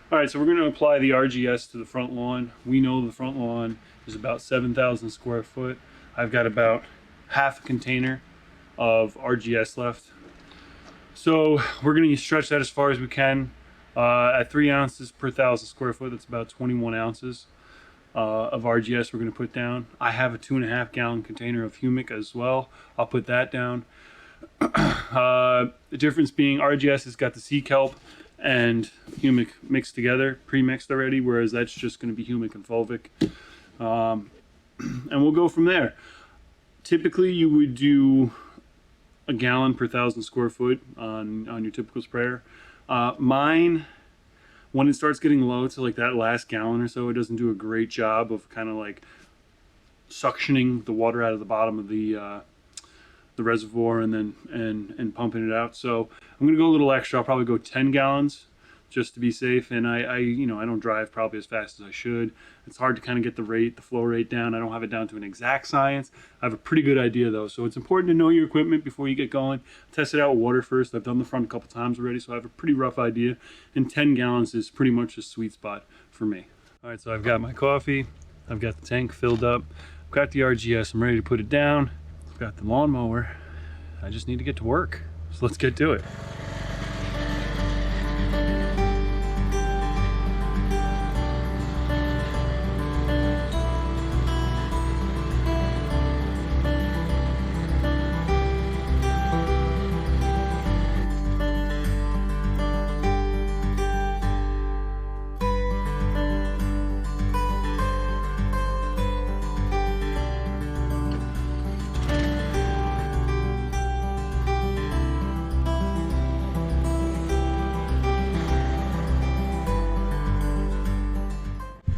All right, so we're going to apply the RGS to the front lawn. We know the front lawn is about 7,000 square foot. I've got about half a container of RGS left. So we're going to stretch that as far as we can. At 3 ounces per 1,000 square foot, that's about 21 ounces of RGS we're going to put down. I have a 2.5 gallon container of humic as well. I'll put that down. The difference being RGS has got the sea kelp and humic mixed together, pre-mixed already, whereas that's just going to be humic and fulvic. And we'll go from there. Typically, you would do a gallon per 1,000 square foot on your typical sprayer. Mine, when it starts getting low to like that last gallon or so, it doesn't do a great job of kind of like suctioning the water out of the bottom of the reservoir and then and pumping it out. So I'm gonna go a little extra. I'll probably go 10 gallons just to be safe. And I don't drive probably as fast as I should. It's hard to kind of get the flow rate down. I don't have it down to an exact science. I have a pretty good idea though. So it's important to know your equipment before you get going. Test it out with water first. I've done the front a couple times already, so I have a pretty rough idea. And 10 gallons is pretty much a sweet spot for me. All right, so I've got my coffee. I've got the tank filled up. I've got the RGS. I'm ready to put it down. I've got the lawnmower. I just need to get to work. So let's get to it.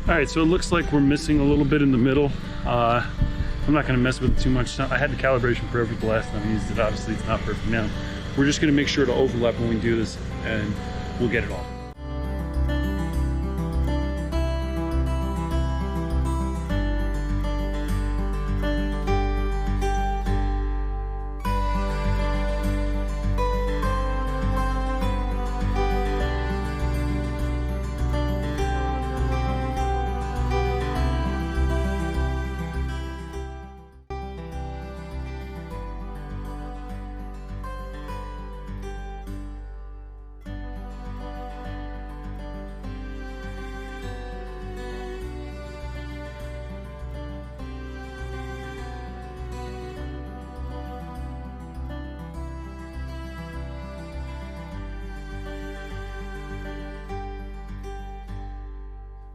All right, so it looks like we're missing a little bit in the middle. I'm not gonna mess with it too much. I had the calibration perfect the last time I used it. Obviously it's not perfect now. We're just gonna make sure to overlap when we do this and we'll get it all.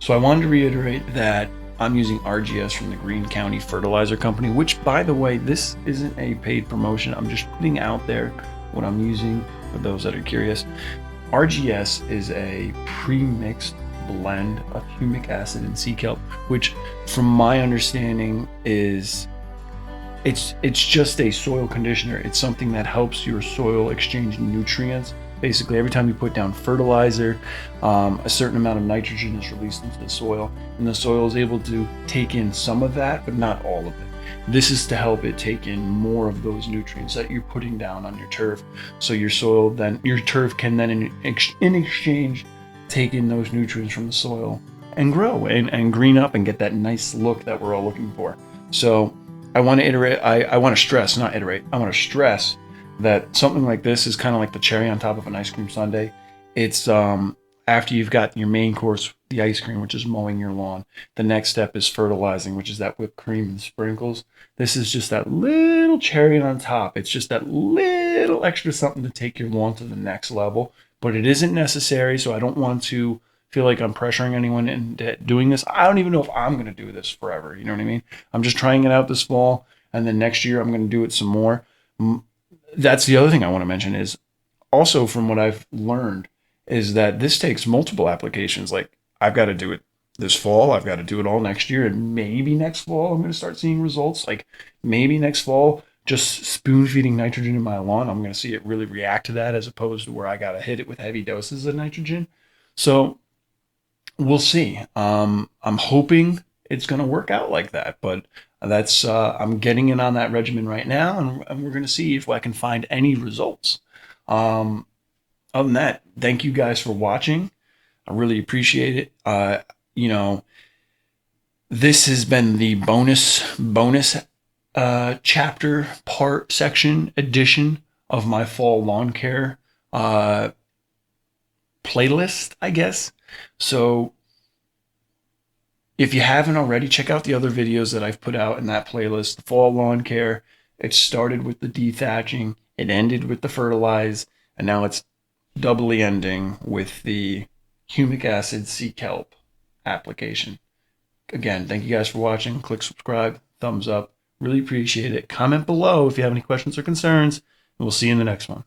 So I wanted to reiterate that I'm using RGS from the Greene County Fertilizer Company, which, by the way, this isn't a paid promotion. I'm just putting out there what I'm using for those that are curious. RGS is a pre-mixed blend of humic acid and sea kelp, which from my understanding is it's just a soil conditioner. It's something that helps your soil exchange nutrients. Basically, every time you put down fertilizer, a certain amount of nitrogen is released into the soil, and the soil is able to take in some of that, but not all of it. This is to help it take in more of those nutrients that you're putting down on your turf. So your turf can then in exchange take in those nutrients from the soil and grow and green up and get that nice look that we're all looking for. So I want to stress that something like this is kind of like the cherry on top of an ice cream sundae. It's after you've got your main course, the ice cream, which is mowing your lawn. The next step is fertilizing, which is that whipped cream and sprinkles. This is just that little cherry on top. It's just that little extra something to take your lawn to the next level. But it isn't necessary, so I don't want to feel like I'm pressuring anyone into doing this. I don't even know if I'm going to do this forever. You know what I mean? I'm just trying it out this fall, and then next year I'm going to do it some more. That's the other thing I want to mention is also from what I've learned is that this takes multiple applications. Like I've got to do it this fall. I've got to do it all next year. And maybe next fall, I'm going to start seeing results. Like maybe next fall, just spoon feeding nitrogen in my lawn, I'm going to see it really react to that as opposed to where I got to hit it with heavy doses of nitrogen. So we'll see. I'm hoping it's going to work out like that, but that's I'm getting in on that regimen right now, and we're going to see if I can find any results. Other than that, thank you guys for watching. I really appreciate it. You know, this has been the bonus chapter part section edition of my fall lawn care uh, playlist, I guess. So if you haven't already, check out the other videos that I've put out in that playlist. The fall lawn care. It started with the dethatching, it ended with the fertilize, and now it's doubly ending with the Humic Acid Sea Kelp application. Again, thank you guys for watching. Click subscribe, thumbs up. Really appreciate it. Comment below if you have any questions or concerns, and we'll see you in the next one.